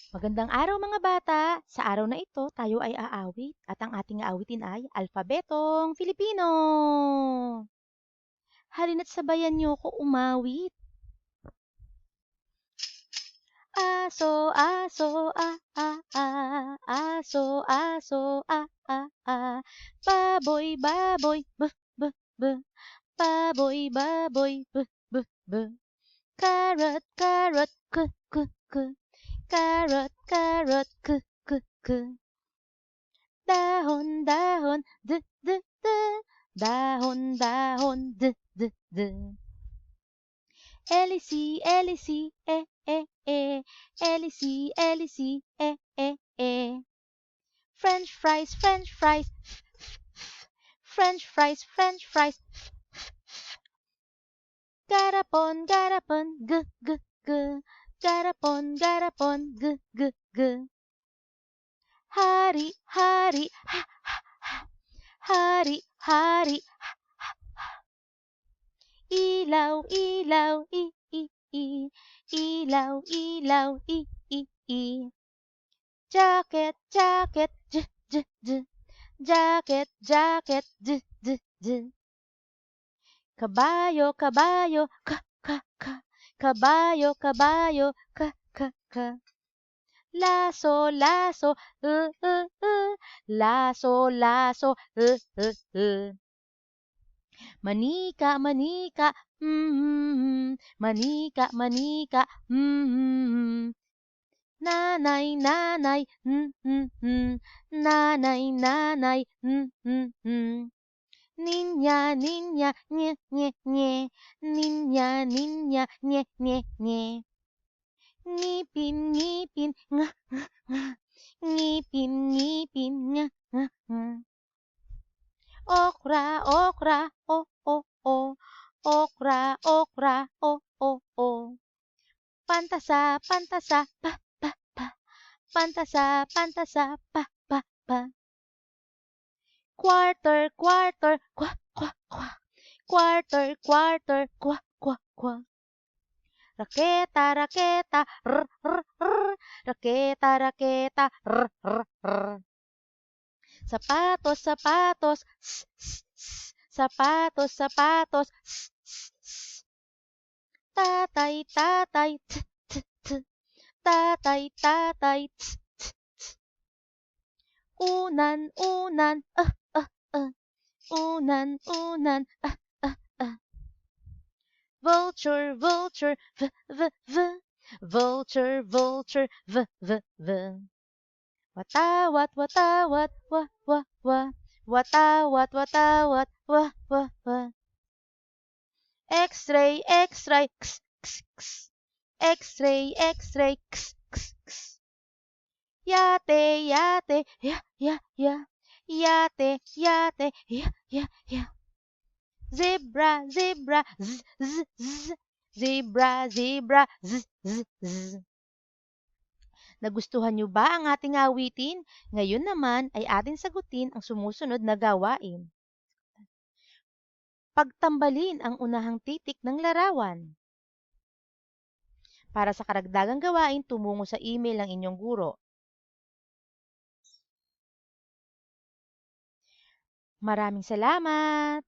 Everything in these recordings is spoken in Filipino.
Magandang araw mga bata! Sa araw na ito, tayo ay aawit at ang ating aawitin ay Alphabetong Filipino. Halina't sabayan niyo ko umawit. Aso, aso, aso, aso, baboy, baboy, b, baboy, baboy, b, carrot, carrot, k, carrot, carrot, k, dahon, dahon, d, dahon, dahon, d, Elisi, Elisi, Elisi, Elisi, French fries, French fries, French fries, French fries, garapon, garapon, g, garapon, garapon, g, hari, hari, hari, hari, ilaw, ilaw, ilaw, ilaw, jacket, jacket, jacket, jacket, kabayo, kabayo, kabayo, kabayo, laso, laso, laso, laso, manika, manika, manika, manika, nanay, nanay, nanay, nanay, ninya, ninya, nye, nye, nye, ninya, ninya, nye, nye, nye, ngipin, ngipin, ngipin, ngipin, okra, okra, okra, okra, pantasa, pantasa, pantasa, pantasa, quarter, quarter, quarter, quarter, raketa, raketa, raketa, raketa, sapatos, sapatos, sapatos, sapatos, tatay, tatay, tatay, tatay, unan, unan, unan, unan, vulture, vulture, vulture, vulture, watawat, watawat, watawat, watawat, x-ray, x-ray, x-ray, x-ray, yate, yate, yate, yate, zebra, zebra, zebra, zebra, Nagustuhan niyo ba ang ating awitin? Ngayon naman ay atin sagutin ang sumusunod na gawain. Pagtambalin ang unahang titik ng larawan. Para sa karagdagang gawain, tumungo sa email ng inyong guro. Maraming salamat!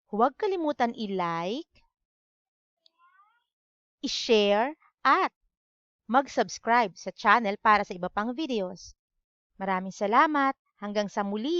Huwag kalimutan i-like, i-share, at mag-subscribe sa channel para sa iba pang videos. Maraming salamat! Hanggang sa muli!